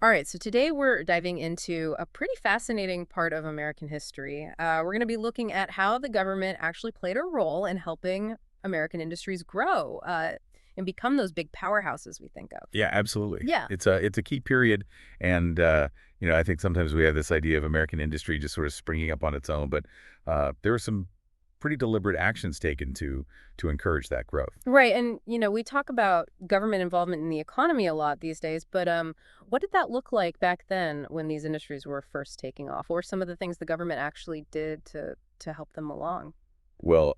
All right, so today we're diving into a pretty fascinating part of American history. We're going to be looking at how the government actually played a role in helping American industries grow and become those big powerhouses we think of. Yeah, absolutely. Yeah. It's a key period, and I think sometimes we have this idea of American industry just sort of springing up on its own, but there were some pretty deliberate actions taken to encourage that growth. Right, and we talk about government involvement in the economy a lot these days, but what did that look like back then when these industries were first taking off? What were some of the things the government actually did to help them along? Well,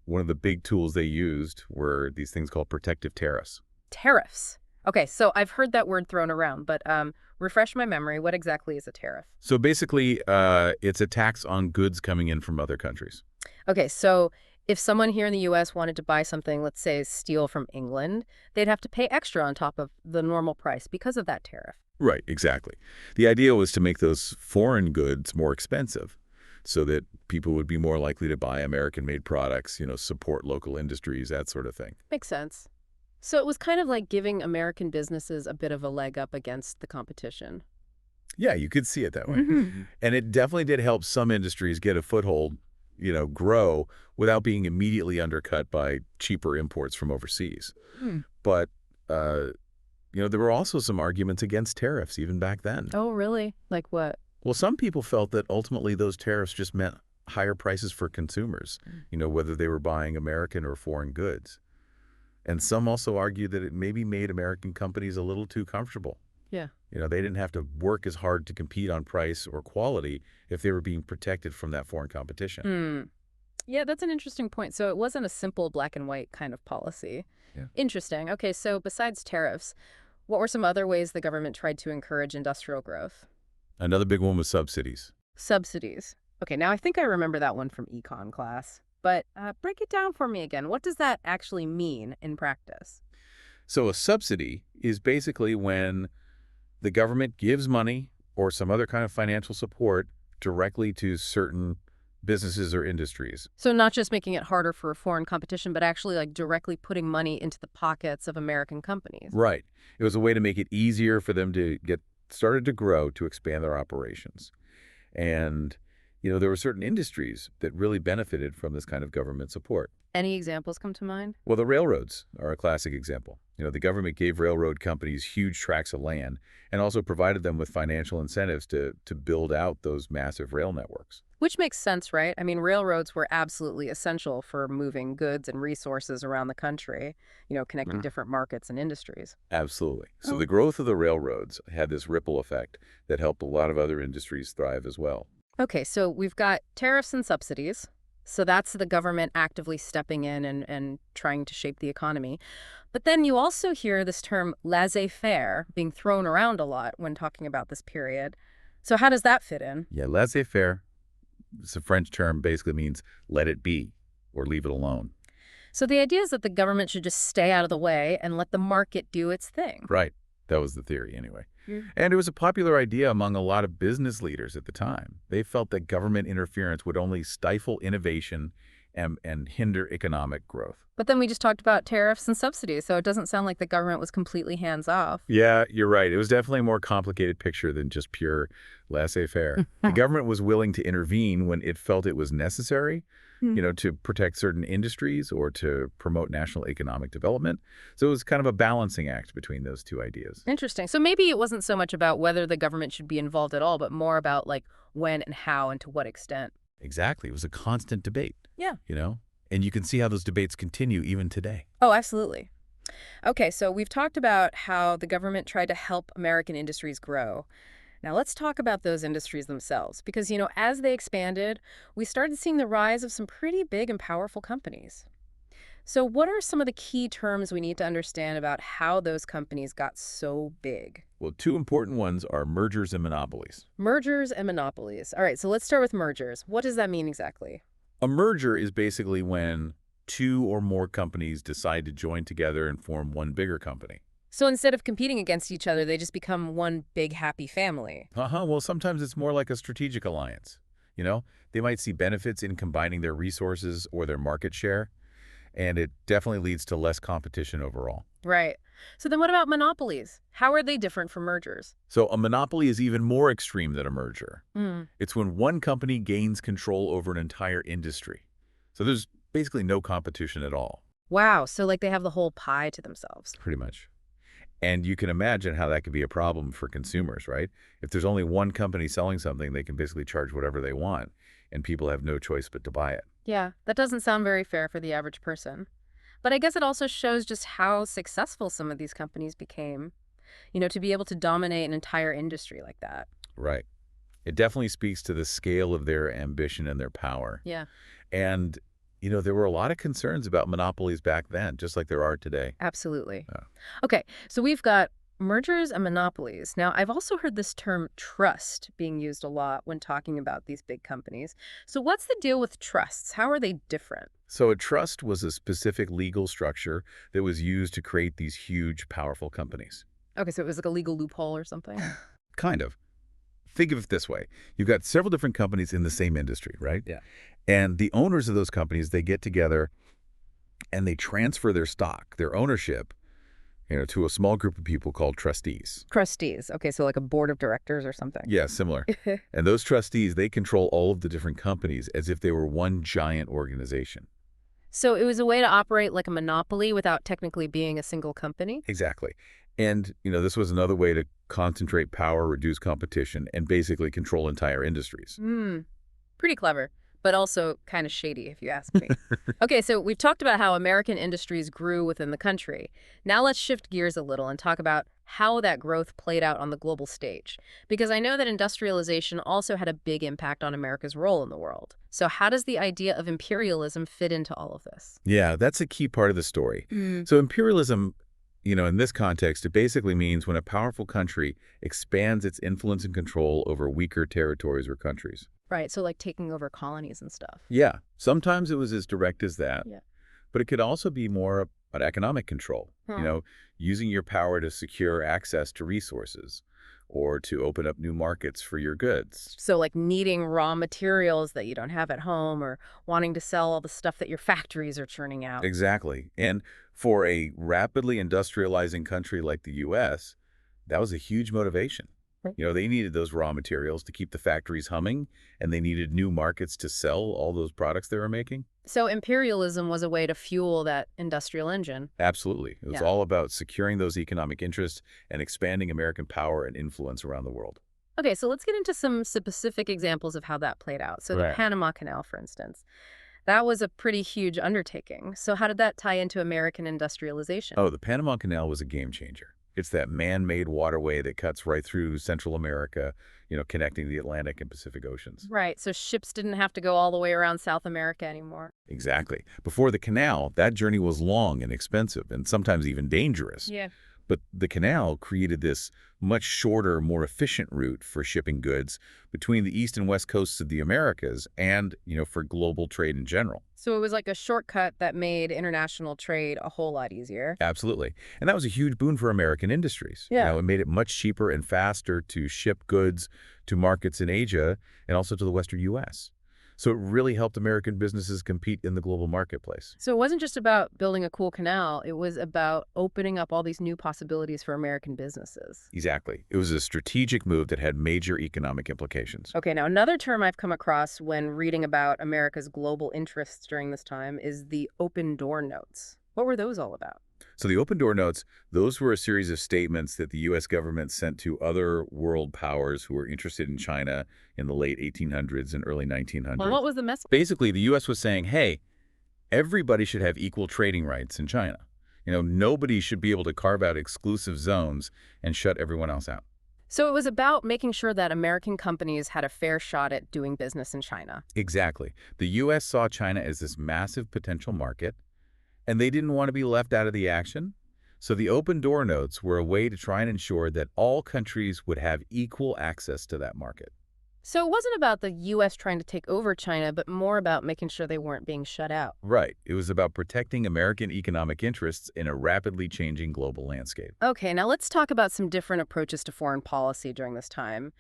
one of the big tools they used were these things called protective tariffs. Tariffs. Okay, so I've heard that word thrown around, but refresh my memory. What exactly is a tariff? So basically, it's a tax on goods coming in from other countries. Okay, so if someone here in the U.S. wanted to buy something, let's say steel from England, they'd have to pay extra on top of the normal price because of that tariff. Right, exactly. The idea was to make those foreign goods more expensive so that people would be more likely to buy American-made products, support local industries, that sort of thing. Makes sense. So it was kind of like giving American businesses a bit of a leg up against the competition. Yeah, you could see it that way. Hmm. And it definitely did help some industries get a foothold, grow without being immediately undercut by cheaper imports from overseas. But, there were also some arguments against tariffs even back then. Oh, really? Like what? Well, some people felt that ultimately those tariffs just meant higher prices for consumers, whether they were buying American or foreign goods. And some also argued that it maybe made American companies a little too comfortable. Yeah. They didn't have to work as hard to compete on price or quality if they were being protected from that foreign competition. Hmm. Yeah, that's an interesting point. So it wasn't a simple black and white kind of policy. Yeah. Interesting. Okay, so besides tariffs, what were some other ways the government tried to encourage industrial growth? Another big one was subsidies. Subsidies. Okay, now I think I remember that one from econ class. But break it down for me again. What does that actually mean in practice? So a subsidy is basically when the government gives money or some other kind of financial support directly to certain businesses or industries. So not just making it harder for foreign competition, but actually like directly putting money into the pockets of American companies. Right. It was a way to make it easier for them to get started to grow, to expand their operations. And, there were certain industries that really benefited from this kind of government support. Any examples come to mind? Well, the railroads are a classic example. The government gave railroad companies huge tracts of land and also provided them with financial incentives to build out those massive rail networks. Which makes sense, right? I mean, railroads were absolutely essential for moving goods and resources around the country, connecting different markets and industries. Absolutely. So Oh. the growth of the railroads had this ripple effect that helped a lot of other industries thrive as well. Okay, so we've got tariffs and subsidies. So that's the government actively stepping in and trying to shape the economy. But then you also hear this term laissez-faire being thrown around a lot when talking about this period. So how does that fit in? Yeah, laissez-faire, it's a French term, basically means let it be or leave it alone. So the idea is that the government should just stay out of the way and let the market do its thing. Right. That was the theory anyway. Mm. And it was a popular idea among a lot of business leaders at the time. They felt that government interference would only stifle innovation and hinder economic growth. But then we just talked about tariffs and subsidies, so it doesn't sound like the government was completely hands off. Yeah, you're right. It was definitely a more complicated picture than just pure laissez-faire. The government was willing to intervene when it felt it was necessary, to protect certain industries or to promote national economic development. So it was kind of a balancing act between those two ideas. Interesting. So maybe it wasn't so much about whether the government should be involved at all, but more about like when and how and to what extent. Exactly. It was a constant debate, Yeah. And you can see how those debates continue even today. Oh, absolutely. Okay, so we've talked about how the government tried to help American industries grow. Now let's talk about those industries themselves, because, as they expanded, we started seeing the rise of some pretty big and powerful companies. So what are some of the key terms we need to understand about how those companies got so big? Well, two important ones are mergers and monopolies. Mergers and monopolies. All right, so let's start with mergers. What does that mean exactly? A merger is basically when two or more companies decide to join together and form one bigger company. So instead of competing against each other, they just become one big happy family. Well, sometimes it's more like a strategic alliance. They might see benefits in combining their resources or their market share. and it definitely leads to less competition overall. Right. So then what about monopolies? How are they different from mergers? So a monopoly is even more extreme than a merger. Hmm. It's when one company gains control over an entire industry. So there's basically no competition at all, Wow, so like they have the whole pie to themselves. pretty much. And you can imagine how that could be a problem for consumers, right? If there's only one company selling something, they can basically charge whatever they want, and people have no choice but to buy it. Yeah, that doesn't sound very fair for the average person. But I guess it also shows just how successful some of these companies became, to be able to dominate an entire industry like that. Right. It definitely speaks to the scale of their ambition and their power. Yeah, And, there were a lot of concerns about monopolies back then, just like there are today. absolutely. Uh, Okay, so we've got mergers and monopolies. Now, I've also heard this term trust being used a lot when talking about these big companies. So what's the deal with trusts? How are they different? So a trust was a specific legal structure that was used to create these huge, powerful companies. Okay, so it was like a legal loophole or something? Kind of. Think of it this way. You've got several different companies in the same industry, right? Yeah. And the owners of those companies, they get together and they transfer their stock, their ownership, to a small group of people called trustees. Trustees. Okay, so like a board of directors or something. Yeah, similar. And those trustees, they control all of the different companies as if they were one giant organization. So it was a way to operate like a monopoly without technically being a single company? Exactly. And, this was another way to concentrate power, reduce competition, and basically control entire industries. Hmm. Pretty clever, but also kind of shady, if you ask me. Okay, so we've talked about how American industries grew within the country. Now let's shift gears a little and talk about how that growth played out on the global stage. Because I know that industrialization also had a big impact on America's role in the world. So how does the idea of imperialism fit into all of this? Yeah, that's a key part of the story. Mm. So imperialism, in this context, it basically means when a powerful country expands its influence and control over weaker territories or countries. Right, so like taking over colonies and stuff. Yeah, sometimes it was as direct as that, Yeah. but it could also be more about economic control, Huh. using your power to secure access to resources or to open up new markets for your goods. So like needing raw materials that you don't have at home or wanting to sell all the stuff that your factories are churning out. Exactly. And for a rapidly industrializing country like the U.S., that was a huge motivation. Right. They needed those raw materials to keep the factories humming, and they needed new markets to sell all those products they were making. So imperialism was a way to fuel that industrial engine. Absolutely. It was Yeah. all about securing those economic interests and expanding American power and influence around the world. Okay, so let's get into some specific examples of how that played out. So the Right. Panama Canal, for instance, that was a pretty huge undertaking. So how did that tie into American industrialization? Oh, the Panama Canal was a game changer. It's that man-made waterway that cuts right through Central America, connecting the Atlantic and Pacific Oceans. Right, so ships didn't have to go all the way around South America anymore. Exactly. Before the canal, that journey was long and expensive and sometimes even dangerous. Yeah. But the canal created this much shorter, more efficient route for shipping goods between the east and west coasts of the Americas and, for global trade in general. So it was like a shortcut that made international trade a whole lot easier. Absolutely. And that was a huge boon for American industries. Yeah. It made it much cheaper and faster to ship goods to markets in Asia and also to the Western U.S. So it really helped American businesses compete in the global marketplace. So it wasn't just about building a cool canal, it was about opening up all these new possibilities for American businesses. Exactly. It was a strategic move that had major economic implications. Okay, now another term I've come across when reading about America's global interests during this time is the open door notes. What were those all about? So the open door notes, those were a series of statements that the U.S. government sent to other world powers who were interested in China in the late 1800s and early 1900s. Well, what was the message? Basically, the U.S. was saying, hey, everybody should have equal trading rights in China. Nobody should be able to carve out exclusive zones and shut everyone else out. So it was about making sure that American companies had a fair shot at doing business in China. Exactly. The U.S. saw China as this massive potential market, and they didn't want to be left out of the action. So the open door notes were a way to try and ensure that all countries would have equal access to that market. So it wasn't about the U.S. trying to take over China, but more about making sure they weren't being shut out. Right. It was about protecting American economic interests in a rapidly changing global landscape. Okay, now let's talk about some different approaches to foreign policy during this time,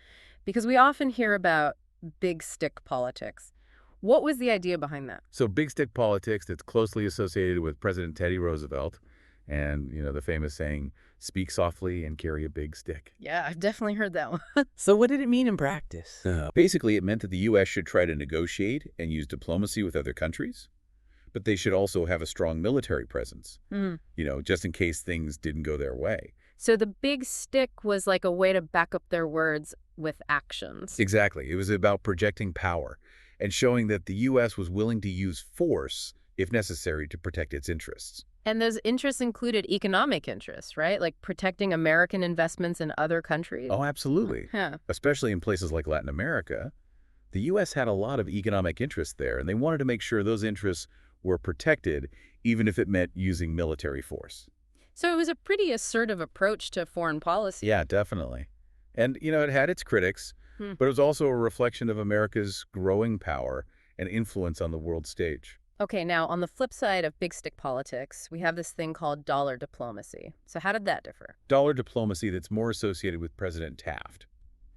because we often hear about big stick politics. What was the idea behind that? So big stick politics that's closely associated with President Teddy Roosevelt and, the famous saying, speak softly and carry a big stick. Yeah, I've definitely heard that one. So what did it mean in practice? Basically, it meant that the U.S. should try to negotiate and use diplomacy with other countries, but they should also have a strong military presence, Mhm. just in case things didn't go their way. So the big stick was like a way to back up their words with actions. Exactly. It was about projecting power and showing that the U.S. was willing to use force if necessary to protect its interests. And those interests included economic interests, right? Like protecting American investments in other countries. Oh, absolutely. Yeah. Especially in places like Latin America, the U.S. had a lot of economic interests there, and they wanted to make sure those interests were protected, even if it meant using military force. So it was a pretty assertive approach to foreign policy. Yeah, definitely. And, it had its critics, Hmm. but it was also a reflection of America's growing power and influence on the world stage. Okay, now on the flip side of big stick politics, we have this thing called dollar diplomacy. So how did that differ? Dollar diplomacy that's more associated with President Taft.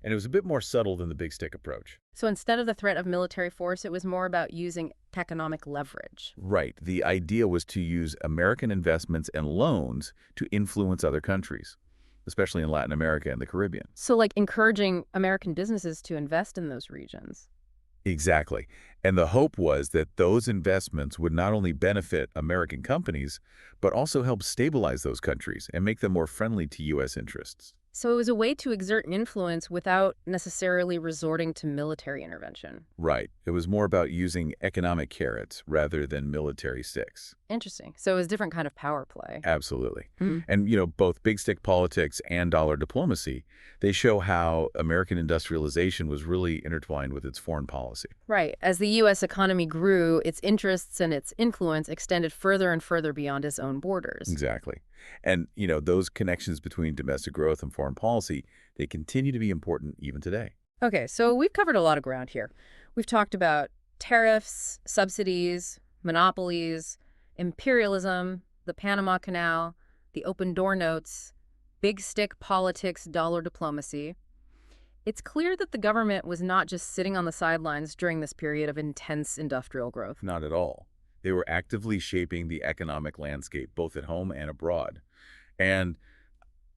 And it was a bit more subtle than the big stick approach. So instead of the threat of military force, it was more about using economic leverage. Right. The idea was to use American investments and loans to influence other countries, especially in Latin America and the Caribbean. So like encouraging American businesses to invest in those regions. Exactly. And the hope was that those investments would not only benefit American companies, but also help stabilize those countries and make them more friendly to U.S. interests. So it was a way to exert an influence without necessarily resorting to military intervention. Right. It was more about using economic carrots rather than military sticks. Interesting. So it was a different kind of power play. Absolutely. Hmm. And, both big stick politics and dollar diplomacy, they show how American industrialization was really intertwined with its foreign policy. Right. As the U.S. economy grew, its interests and its influence extended further and further beyond its own borders. Exactly. And, those connections between domestic growth and foreign policy, they continue to be important even today. Okay, so we've covered a lot of ground here. We've talked about tariffs, subsidies, monopolies, imperialism, the Panama Canal, the open door notes, big stick politics, dollar diplomacy. It's clear that the government was not just sitting on the sidelines during this period of intense industrial growth. Not at all. They were actively shaping the economic landscape, both at home and abroad. And,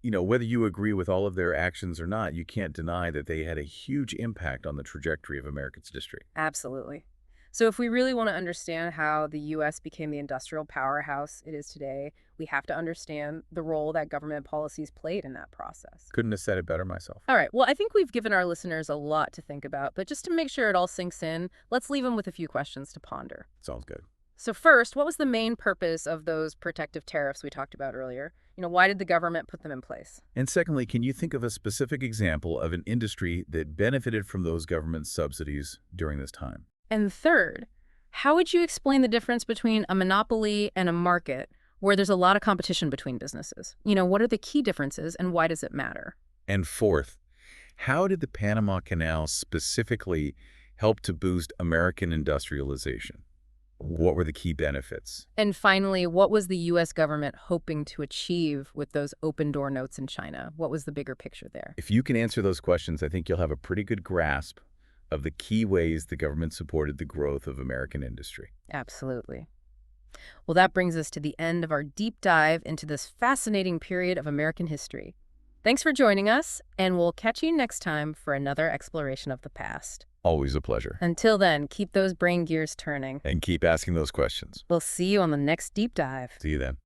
whether you agree with all of their actions or not, you can't deny that they had a huge impact on the trajectory of America's history. Absolutely. So if we really want to understand how the U.S. became the industrial powerhouse it is today, we have to understand the role that government policies played in that process. Couldn't have said it better myself. All right, well, I think we've given our listeners a lot to think about, but just to make sure it all sinks in, let's leave them with a few questions to ponder. Sounds good. So first, what was the main purpose of those protective tariffs we talked about earlier? Why did the government put them in place? And secondly, can you think of a specific example of an industry that benefited from those government subsidies during this time? And third, how would you explain the difference between a monopoly and a market where there's a lot of competition between businesses? What are the key differences and why does it matter? And fourth, how did the Panama Canal specifically help to boost American industrialization? What were the key benefits? And finally, what was the U.S. government hoping to achieve with those open door notes in China? What was the bigger picture there? If you can answer those questions, I think you'll have a pretty good grasp of the key ways the government supported the growth of American industry. Absolutely. Well, that brings us to the end of our deep dive into this fascinating period of American history. Thanks for joining us, and we'll catch you next time for another exploration of the past. Always a pleasure. Until then, keep those brain gears turning. And keep asking those questions. We'll see you on the next deep dive. See you then.